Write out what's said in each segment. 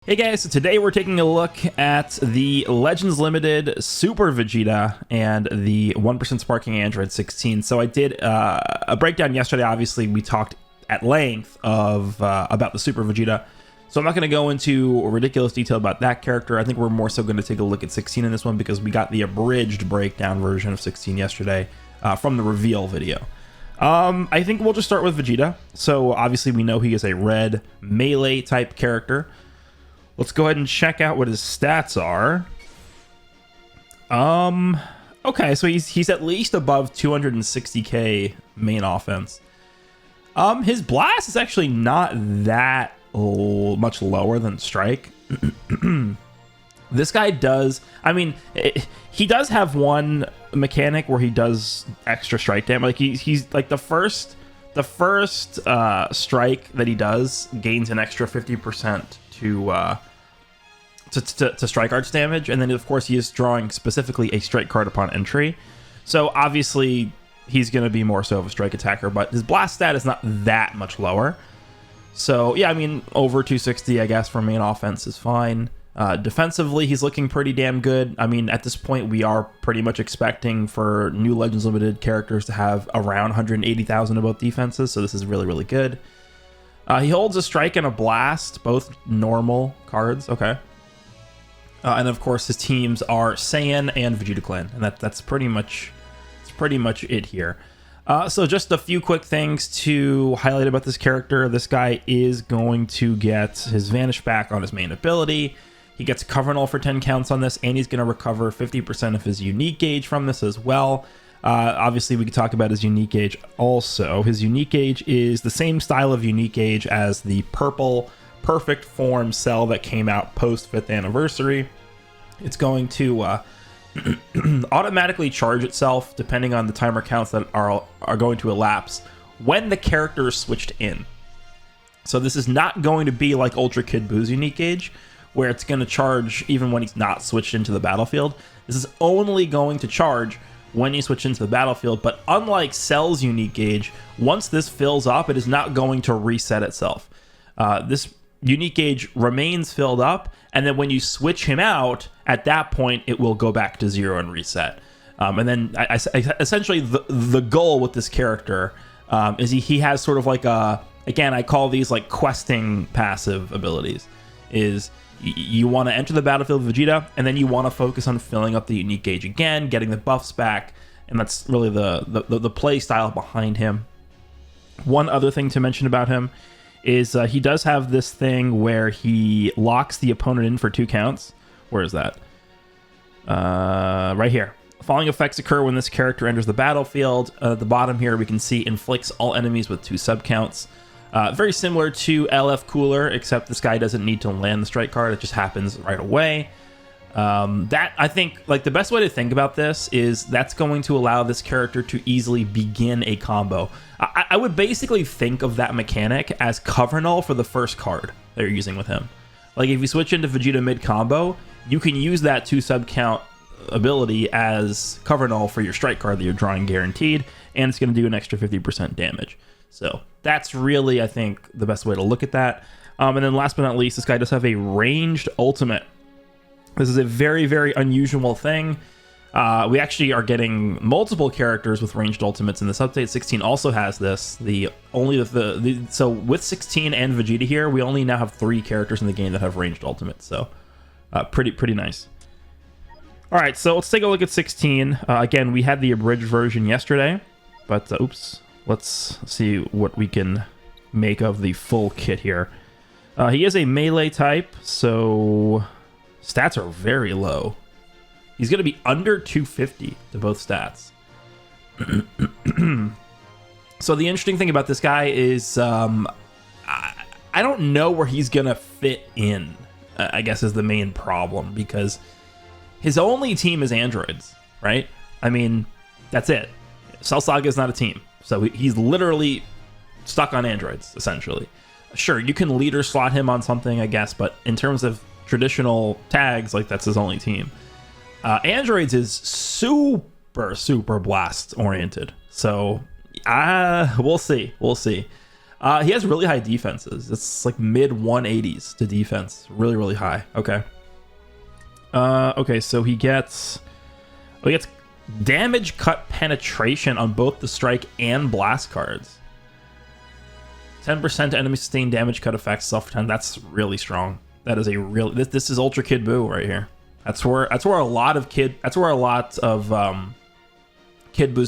Hey guys, so today we're taking a look at the Legends Limited Super Vegeta and the 1% Sparking Android 16. So I did a breakdown yesterday. Obviously, we talked at length about the Super Vegeta. So I'm not going to go into ridiculous detail about that character. I think we're more so going to take a look at 16 in this one because we got the abridged breakdown version of 16 yesterday from the reveal video. I think we'll just start with Vegeta. So obviously we know he is a red melee type character. Let's go ahead and check out what his stats are. Okay, so he's at least above 260k main offense. His blast is actually not that much lower than strike. This guy does, I mean, he does have one mechanic where he does extra strike damage. Like he's like the first strike that he does gains an extra 50% to strike arts damage, and then of course he is drawing specifically a strike card upon entry, so obviously he's going to be more so of a strike attacker, but his blast stat is not that much lower. So yeah, I mean, over 260 I guess for main offense is fine. Defensively he's looking pretty damn good. I mean, at this point we are pretty much expecting for new Legends Limited characters to have around 180,000 above defenses, so this is really good. He holds a strike and a blast, both normal cards. Okay. And of course, his teams are Saiyan and Vegeta Clan, and that's pretty much it here. So just a few quick things to highlight about this character. This guy is going to get his Vanish back on his main ability. He gets Cover Null for 10 counts on this, and he's going to recover 50% of his unique gauge from this as well. Obviously, we could talk about his unique gauge also. His unique gauge is the same style of unique gauge as the purple Perfect Form cell that came out post 5th anniversary. It's going to automatically charge itself depending on the timer counts that are going to elapse when the character is switched in. So this is not going to be like Ultra Kid Boo's unique gauge, where it's going to charge even when he's not switched into the battlefield. This is only going to charge when you switch into the battlefield, but unlike Cell's unique gauge, once this fills up, it is not going to reset itself. This unique gauge remains filled up, and then when you switch him out, at that point it will go back to 0 and reset. And then essentially the goal with this character is he has sort of like a, again, I call these like questing passive abilities, is you want to enter the battlefield with Vegeta, and then you want to focus on filling up the unique gauge again, getting the buffs back, and that's really the play style behind him. One other thing to mention about him is he does have this thing where he locks the opponent in for 2 counts. Where is that? Right here. Following effects occur when this character enters the battlefield. At the bottom here, we can see inflicts all enemies with 2 sub counts. Very similar to LF Cooler, except this guy doesn't need to land the strike card. It just happens right away. That, I think, like, the best way to think about this is that's going to allow this character to easily begin a combo. I would basically think of that mechanic as Cover Null for the first card that you're using with him. Like, if you switch into Vegeta mid-combo, you can use that 2 sub-count ability as Cover Null for your strike card that you're drawing guaranteed, and it's going to do an extra 50% damage. So that's really, I think, the best way to look at that. And then last but not least, this guy does have a ranged ultimate. This is a very unusual thing. We actually are getting multiple characters with ranged ultimates in this update. 16 also has this. So with 16 and Vegeta here, we only now have 3 characters in the game that have ranged ultimates. So pretty nice. All right, so let's take a look at 16. Again, we had the abridged version yesterday, but oops. Let's see what we can make of the full kit here. He is a melee type, so stats are very low. He's going to be under 250 to both stats. So the interesting thing about this guy is I don't know where he's going to fit in, I guess, is the main problem, because his only team is androids, right? I mean, that's it. Cell Saga is not a team. So he's literally stuck on androids, essentially. Sure, you can leader slot him on something, I guess, but in terms of traditional tags, like, that's his only team. Androids is super blast oriented, so we'll see. He has really high defenses. It's like mid 180s to defense. Really, really high. Okay. Okay, so he gets damage cut penetration on both the strike and blast cards. 10% enemy sustained damage cut effects self 10. That's really strong. That is a real. This is Ultra Kid Buu right here. That's where a lot of Kid Buu's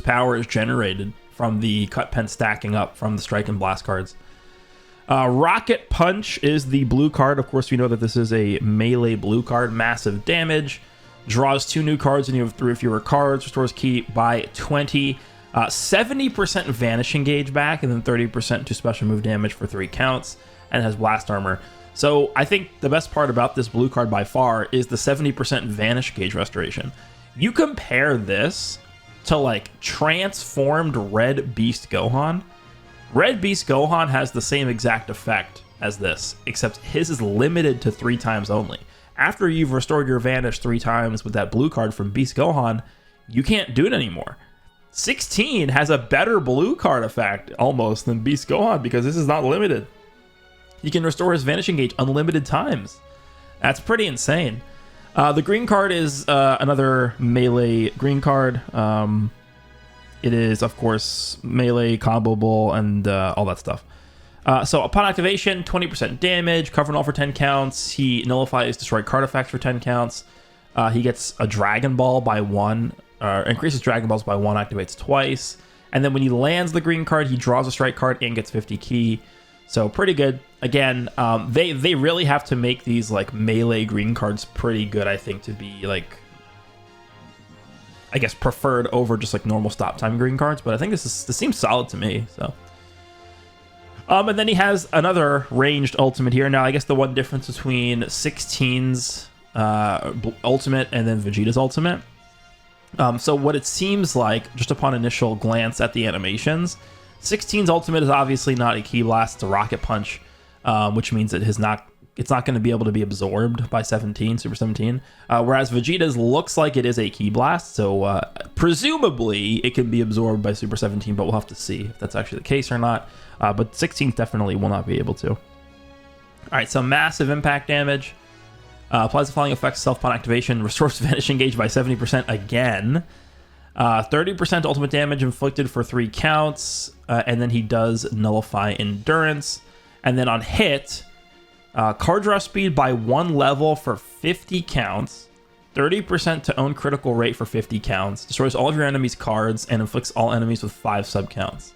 power is generated, from the cut pen stacking up from the strike and blast cards. Rocket Punch is the blue card. Of course, we know that this is a melee blue card. Massive damage. Draws 2 new cards and you have 3 or fewer cards. Restores ki by 20. 70% Vanishing Gauge back, and then 30% to special move damage for 3 counts, and has blast armor. So I think the best part about this blue card by far is the 70% Vanish Gauge restoration. You compare this to like transformed Red Beast Gohan. Red Beast Gohan has the same exact effect as this, except his is limited to 3 times only. After you've restored your Vanish 3 times with that blue card from Beast Gohan, you can't do it anymore. 16 has a better blue card effect almost than Beast Gohan, because this is not limited. He can restore his Vanishing Gauge unlimited times. That's pretty insane. The green card is another melee green card. It is, of course, melee, comboable, and all that stuff. So upon activation, 20% damage, cover and all for 10 counts. He nullifies destroyed card effects for 10 counts. He gets a Dragon Ball by 1. Increases Dragon Balls by 1, activates twice. And then when he lands the green card, he draws a strike card and gets 50 ki. So pretty good. Again, they really have to make these like melee green cards pretty good, I think, to be like, I guess, preferred over just like normal stop time green cards. But I think this seems solid to me. So, and then he has another ranged ultimate here. Now, I guess the one difference between 16's ultimate and then Vegeta's ultimate. So what it seems like, just upon initial glance at the animations, 16's ultimate is obviously not a Ki Blast, it's a Rocket Punch, which means it it's not going to be able to be absorbed by 17, Super 17. Whereas Vegeta's looks like it is a Ki Blast, so presumably it can be absorbed by Super 17, but we'll have to see if that's actually the case or not. But 16 definitely will not be able to. All right, so massive impact damage. Applies the following effects self-upon activation. Restores Vanishing Gauge by 70% again. 30% ultimate damage inflicted for 3 counts. And then he does nullify endurance. And then on hit, card draw speed by 1 level for 50 counts. 30% to own critical rate for 50 counts. Destroys all of your enemies' cards and inflicts all enemies with 5 sub-counts.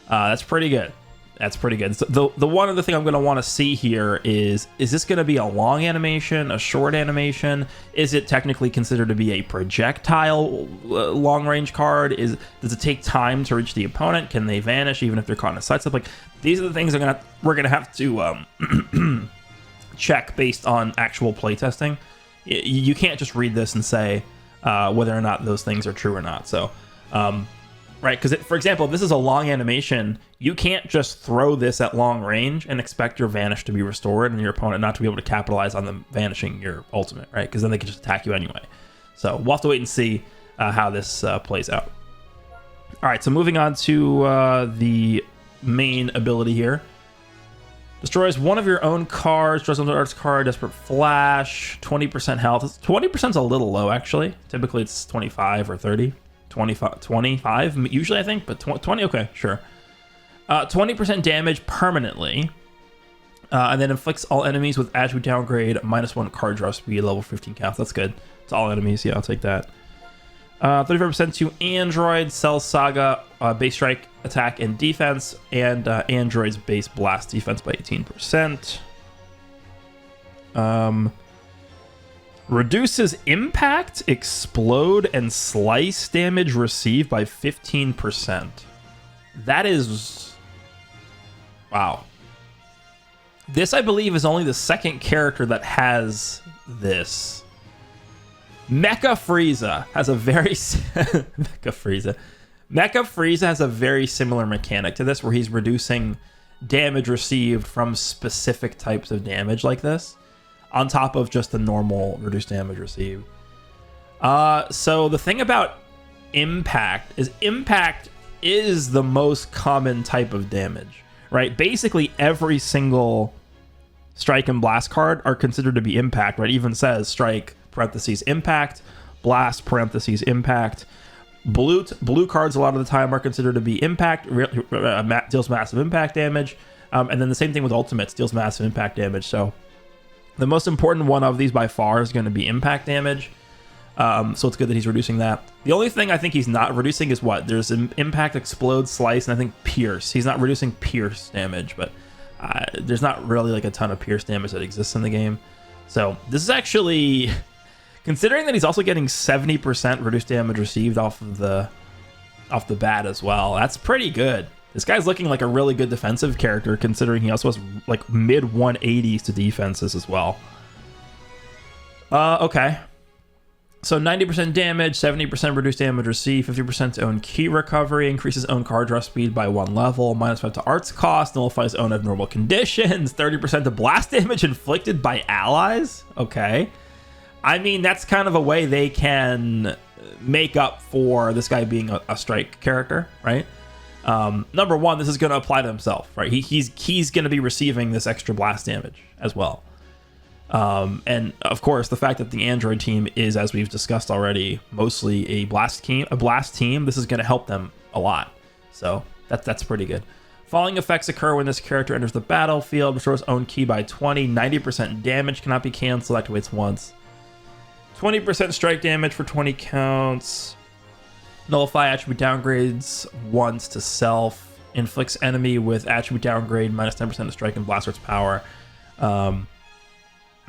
That's pretty good. That's pretty good. So the one other thing I'm going to want to see here is this going to be a long animation, a short animation? Is it technically considered to be a projectile long-range card? Does it take time to reach the opponent? Can they vanish even if they're caught in a sidestep? Like, these are the things we're going to have to check based on actual playtesting. You can't just read this and say whether or not those things are true or not. So, right, because for example, if this is a long animation, you can't just throw this at long range and expect your Vanish to be restored and your opponent not to be able to capitalize on them vanishing your ultimate, right? Because then they can just attack you anyway. So we'll have to wait and see how this plays out. All right, so moving on to the main ability here. Destroys one of your own cards, destroys another artist card, Desperate Flash, 20% health. 20% is a little low, actually. Typically it's 25 or 30. 25 usually, I think, but 20, okay, sure. 20% damage permanently, and then inflicts all enemies with attribute downgrade, -1 card draw speed, level 15 counts. That's good. It's all enemies, yeah, I'll take that. 35% to Android, Cell Saga, base strike, attack, and defense, and Android's base blast defense by 18%. Reduces impact, explode, and slice damage received by 15%. That is... wow. This, I believe, is only the second character that has this. Mecha Frieza has a very... Mecha Frieza has a very similar mechanic to this, where he's reducing damage received from specific types of damage like this, on top of just the normal reduced damage received. So the thing about impact is the most common type of damage, right? Basically, every single strike and blast card are considered to be impact, right? It even says strike parentheses impact, blast parentheses impact. Blue cards a lot of the time are considered to be impact, deals massive impact damage. And then the same thing with ultimates, deals massive impact damage. So the most important one of these by far is going to be impact damage. So it's good that he's reducing that. The only thing I think he's not reducing is what? There's an impact, explode, slice, and I think pierce. He's not reducing pierce damage, but there's not really like a ton of pierce damage that exists in the game. So this is actually, considering that he's also getting 70% reduced damage received off the bat as well, that's pretty good. This guy's looking like a really good defensive character, considering he also has like mid 180s to defenses as well. Okay. So 90% damage, 70% reduced damage received, 50% to own key recovery, increases own card draw speed by 1 level, -5 to arts cost, nullifies own abnormal conditions, 30% to blast damage inflicted by allies. Okay. I mean, that's kind of a way they can make up for this guy being a strike character, right? Number one, this is going to apply to himself, right? He's going to be receiving this extra blast damage as well. And of course, the fact that the Android team is, as we've discussed already, mostly a blast team, this is going to help them a lot. So that's pretty good. Following effects occur when this character enters the battlefield, restores own key by 20, 90% damage cannot be canceled, activates once. 20% strike damage for 20 counts. Nullify attribute downgrades once to self. Inflicts enemy with attribute downgrade -10% to strike and blast arts power.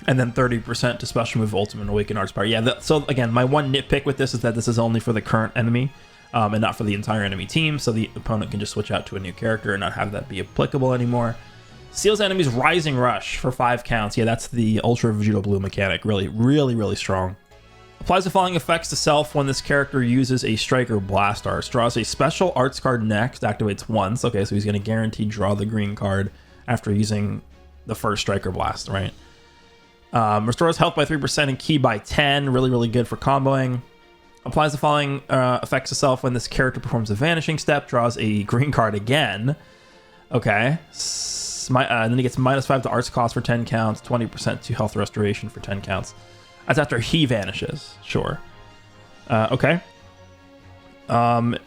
And then 30% to special move ultimate and awaken arts power. Yeah, so again, my one nitpick with this is that this is only for the current enemy and not for the entire enemy team. So the opponent can just switch out to a new character and not have that be applicable anymore. Seals enemies Rising Rush for 5 counts. Yeah, that's the Ultra Vegeta Blue mechanic. Really, really, really strong. Applies the following effects to self when this character uses a strike or blast arts. Draws a special arts card next, activates once. Okay, so he's going to guarantee draw the green card after using the first strike or blast, right? Restores health by 3% and ki by 10. Really, really good for comboing. Applies the following effects to self when this character performs a vanishing step. Draws a green card again. Okay. And then he gets -5 to arts cost for 10 counts. 20% to health restoration for 10 counts. That's after he vanishes. Sure. Okay.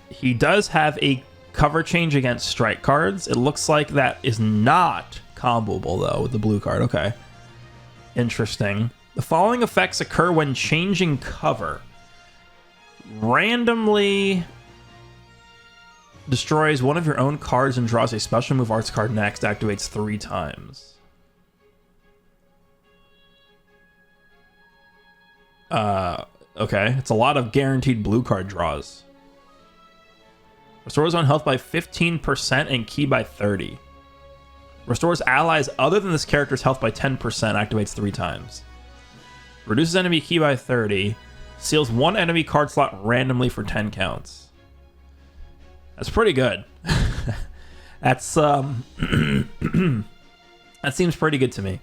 He does have a cover change against strike cards. It looks like that is not comboable, though, with the blue card. Okay. Interesting. The following effects occur when changing cover. Randomly destroys one of your own cards and draws a special move arts card next. Activates 3 times. Okay. It's a lot of guaranteed blue card draws. Restores on health by 15% and ki by 30. Restores allies other than this character's health by 10%, activates 3 times. Reduces enemy ki by 30. Seals 1 enemy card slot randomly for 10 counts. That's pretty good. That's, that seems pretty good to me.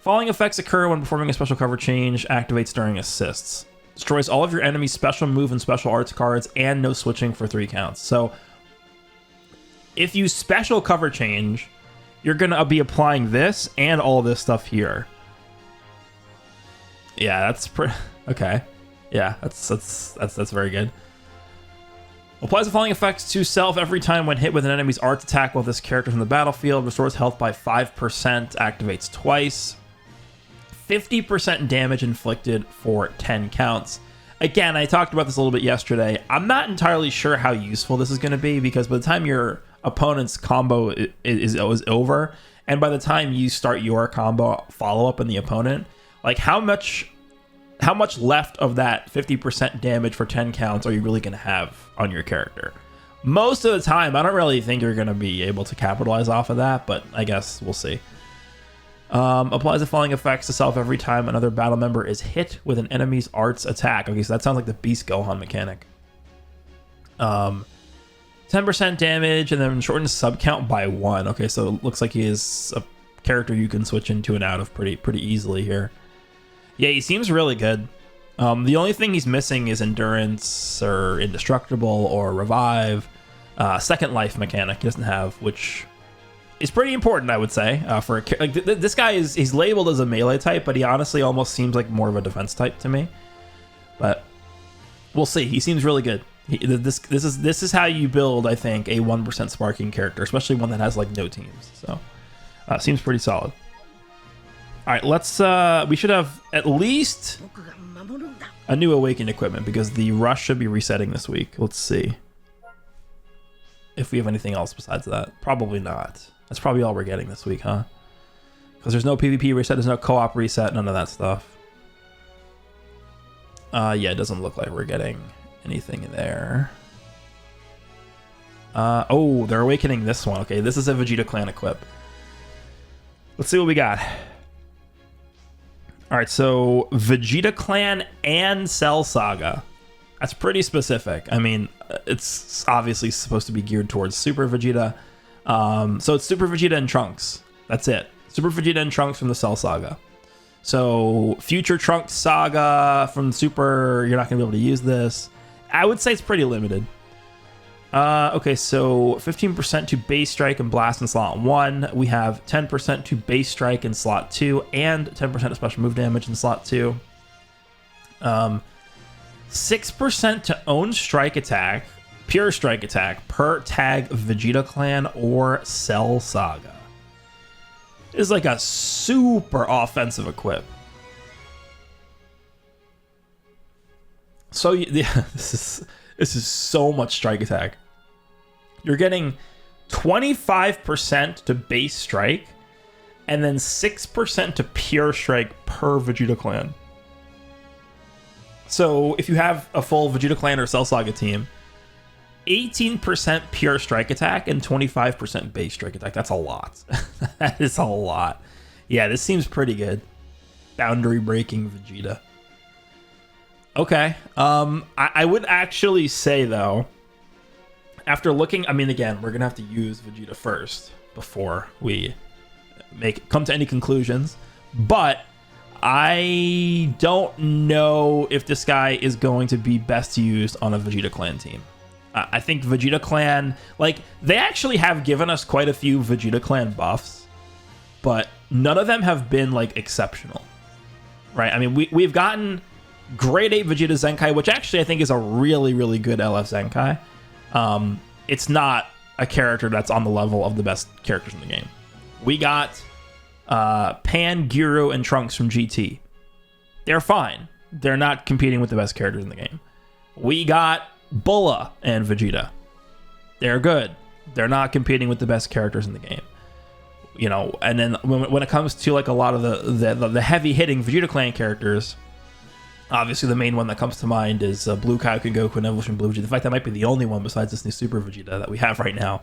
Following effects occur when performing a special cover change, activates during assists. Destroys all of your enemy's special move and special arts cards, and no switching for 3 counts. So, if you special cover change, you're going to be applying this and all this stuff here. Yeah, that's pretty... Okay. Yeah, that's very good. Applies the following effects to self every time when hit with an enemy's arts attack while this character is in the battlefield. Restores health by 5%, activates twice. 50% damage inflicted for 10 counts. Again, I talked about this a little bit yesterday. I'm not entirely sure how useful this is going to be, because by the time your opponent's combo is over, and by the time you start your combo follow-up in the opponent, like how much left of that 50% damage for 10 counts are you really going to have on your character? Most of the time, I don't really think you're going to be able to capitalize off of that, but I guess we'll see. Applies the following effects to self every time another battle member is hit with an enemy's arts attack. Okay, so that sounds like the Beast Gohan mechanic. 10% damage, and then shortens sub count by 1. Okay, so it looks like he is a character you can switch into and out of pretty easily here. Yeah, he seems really good. The only thing he's missing is endurance or indestructible or revive. Second life mechanic he doesn't have, which is pretty important, I would say, for a, like this guy he's labeled as a melee type, but he honestly almost seems like more of a defense type to me. But we'll see. He seems really good. This is how you build, I think, a 1% sparking character, especially one that has like no teams. So seems pretty solid. All right, let's. We should have at least a new awakened equipment because the rush should be resetting this week. Let's see if we have anything else besides that. Probably not. That's probably all we're getting this week, huh? Because there's no PvP reset, there's no co-op reset, none of that stuff. Yeah, it doesn't look like we're getting anything there. Oh, they're awakening this one. Okay, this is a Vegeta clan equip. Let's see what we got. All right, so Vegeta clan and Cell Saga. That's pretty specific. I mean, it's obviously supposed to be geared towards Super Vegeta. So it's Super Vegeta and Trunks. That's it. Super Vegeta and Trunks from the Cell Saga. So future Trunks Saga from Super, you're not going to be able to use this. I would say it's pretty limited. Okay, so 15% to base strike and blast in slot 1. We have 10% to base strike in slot 2 and 10% to special move damage in slot 2. 6% to own strike attack, pure strike attack per tag Vegeta clan or Cell Saga. It's like a super offensive equip. So yeah, this is so much strike attack. You're getting 25% to base strike and then 6% to pure strike per Vegeta clan. So if you have a full Vegeta clan or Cell Saga team, 18% pure strike attack and 25% base strike attack. That's a lot. That is a lot. Yeah, this seems pretty good. Boundary breaking Vegeta. Okay. I would actually say, though, after looking, I mean, again, we're going to have to use Vegeta first before we come to any conclusions. But I don't know if this guy is going to be best used on a Vegeta clan team. I think Vegeta clan, like, they actually have given us quite a few Vegeta clan buffs, but none of them have been, like, exceptional, right? I mean, we've gotten grade 8 Vegeta Zenkai, which actually I think is a really, really good LF Zenkai. It's not a character that's on the level of the best characters in the game. We got Pan, Gyro, and Trunks from GT. They're fine. They're not competing with the best characters in the game. We got Bulla and Vegeta. They're good. They're not competing with the best characters in the game. You know, and then when it comes to like a lot of the heavy hitting Vegeta clan characters, obviously the main one that comes to mind is Blue Kaioken Goku and Evolution Blue Vegeta. In fact, that might be the only one besides this new Super Vegeta that we have right now.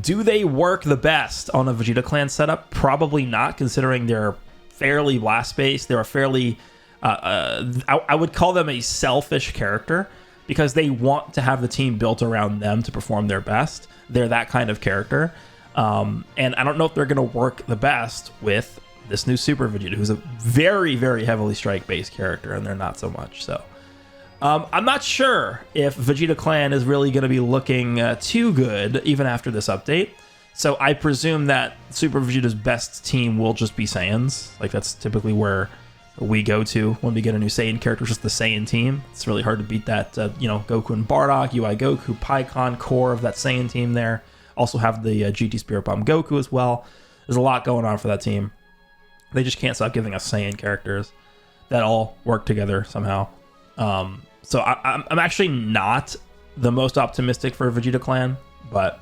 Do they work the best on a Vegeta clan setup? Probably not, considering they're fairly blast-based. They're a fairly, I would call them a selfish character because they want to have the team built around them to perform their best. They're that kind of character. And I don't know if they're going to work the best with this new Super Vegeta, who's a very, very heavily strike-based character, and they're not so much. So I'm not sure if Vegeta Clan is really going to be looking too good even after this update. So I presume that Super Vegeta's best team will just be Saiyans. Like, that's typically where we go to when we get a new Saiyan character, just the Saiyan team. It's really hard to beat that, Goku and Bardock, UI Goku, Pikkon, core of that Saiyan team there. Also have the GT Spirit Bomb Goku as well. There's a lot going on for that team. They just can't stop giving us Saiyan characters that all work together somehow. So I'm actually not the most optimistic for Vegeta Clan, but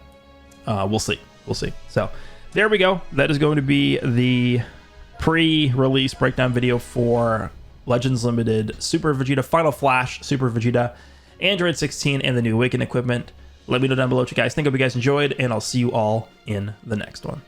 we'll see. We'll see. So there we go. That is going to be the pre-release breakdown video for Legends Limited Super Vegeta, Final Flash Super Vegeta, Android 16, and the new Awaken equipment. Let me know down below what you guys think. Hope you guys enjoyed, and I'll see you all in the next one.